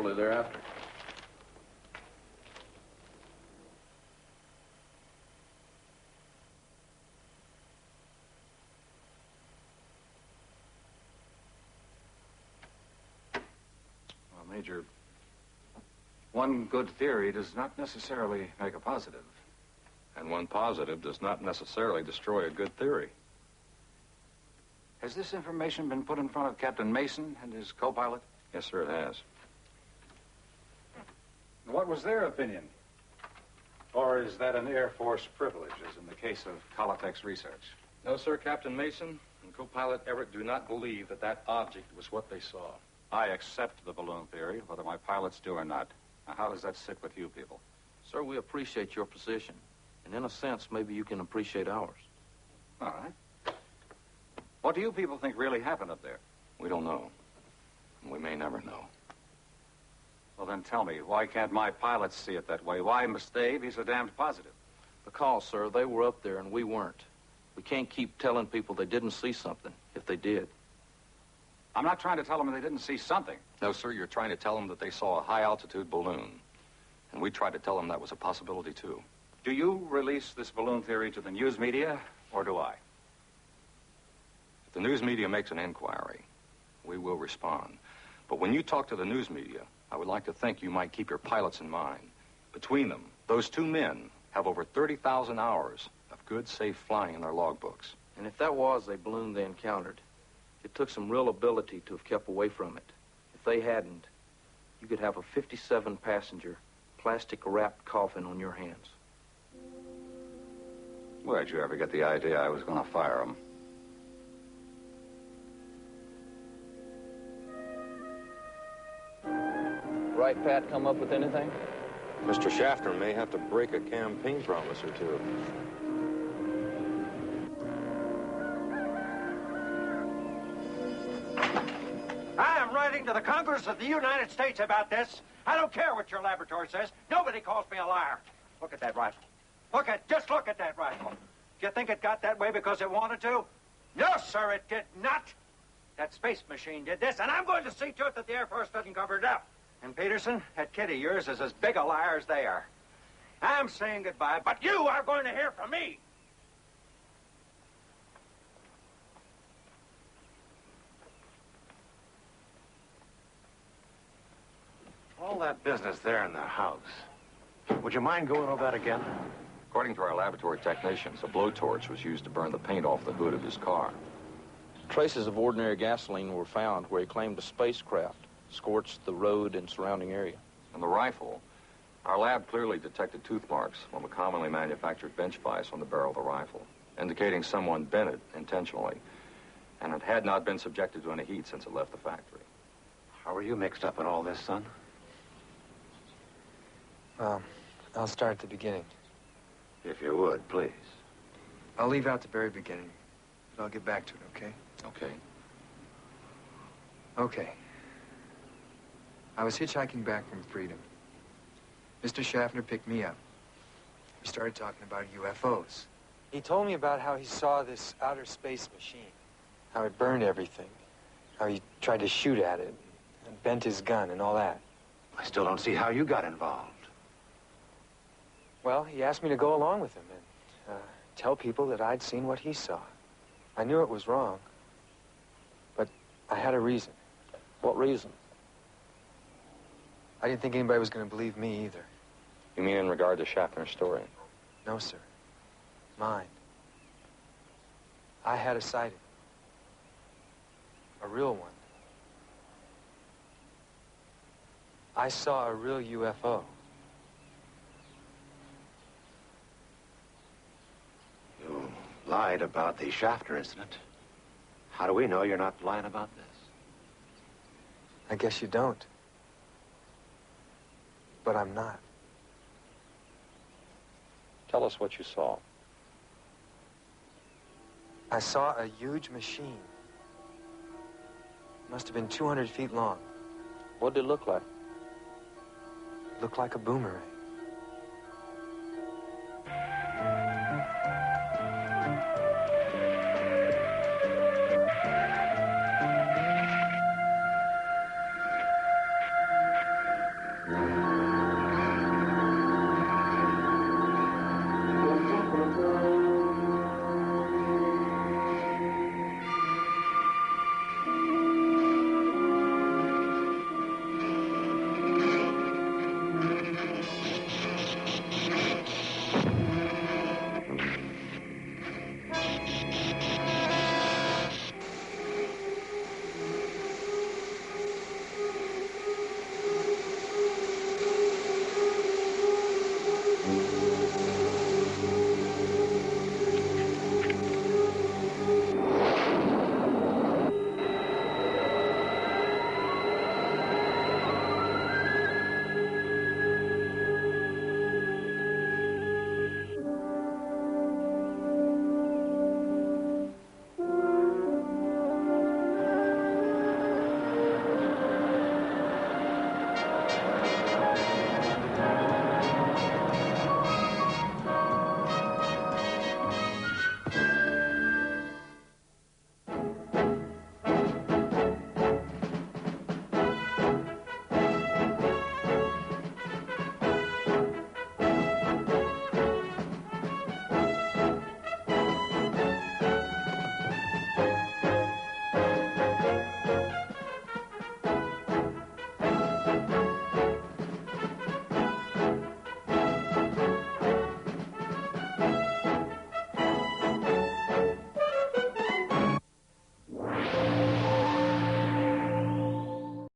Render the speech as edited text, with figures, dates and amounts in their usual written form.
shortly thereafter. Well, Major, one good theory does not necessarily make a positive. And one positive does not necessarily destroy a good theory. Has this information been put in front of Captain Mason and his co-pilot? Yes, sir, it has. What was their opinion? Or is that an Air Force privilege, as in the case of Kolotek's research? No, sir, Captain Mason and co-pilot Everett do not believe that that object was what they saw. I accept the balloon theory, whether my pilots do or not. Now, how does that sit with you people? Sir, we appreciate your position. And in a sense, maybe you can appreciate ours. All right. What do you people think really happened up there? We don't know. And we may never know. Well, then tell me, why can't my pilots see it that way? Why must Dave be so damned positive? Because, sir, they were up there and we weren't. We can't keep telling people they didn't see something if they did. I'm not trying to tell them they didn't see something. No, sir, you're trying to tell them that they saw a high-altitude balloon. And we tried to tell them that was a possibility, too. Do you release this balloon theory to the news media, or do I? If the news media makes an inquiry, we will respond. But when you talk to the news media, I would like to think you might keep your pilots in mind. Between them, those two men have over 30,000 hours of good, safe flying in their logbooks. And if that was a balloon they encountered, it took some real ability to have kept away from it. If they hadn't, you could have a 57-passenger, plastic-wrapped coffin on your hands. Where'd you ever get the idea I was going to fire them? Right, Pat, come up with anything? Mr. Shaftner may have to break a campaign promise or two. I am writing to the Congress of the United States about this. I don't care what your laboratory says. Nobody calls me a liar. Look at that rifle. Just look at that rifle. Do you think it got that way because it wanted to? No, sir, it did not. That space machine did this, and I'm going to see to it that the Air Force doesn't cover it up. And Peterson, that kid of yours is as big a liar as they are. I'm saying goodbye, but you are going to hear from me. All that business there in the house. Would you mind going over that again? According to our laboratory technicians, a blowtorch was used to burn the paint off the hood of his car. Traces of ordinary gasoline were found where he claimed a spacecraft scorched the road and surrounding area. And the rifle, our lab clearly detected tooth marks from a commonly manufactured bench vise on the barrel of the rifle, indicating someone bent it intentionally, and it had not been subjected to any heat since it left the factory. How are you mixed up in all this, son? I'll start at the beginning. If you would, please. I'll leave out the very beginning, but I'll get back to it, okay? Okay. Okay. I was hitchhiking back from Freedom. Mr. Shaftner picked me up. We started talking about UFOs. He told me about how he saw this outer space machine, how it burned everything, how he tried to shoot at it, and bent his gun and all that. I still don't see how you got involved. Well, he asked me to go along with him and tell people that I'd seen what he saw. I knew it was wrong, but I had a reason. What reason? I didn't think anybody was going to believe me either. You mean in regard to Shaftner's story? No, sir. Mine. I had a sighting. A real one. I saw a real UFO. You lied about the Shaftner incident. How do we know you're not lying about this? I guess you don't. But I'm not. Tell us what you saw. I saw a huge machine. Must have been 200 feet long. What did it look like? Looked like a boomerang. Yeah.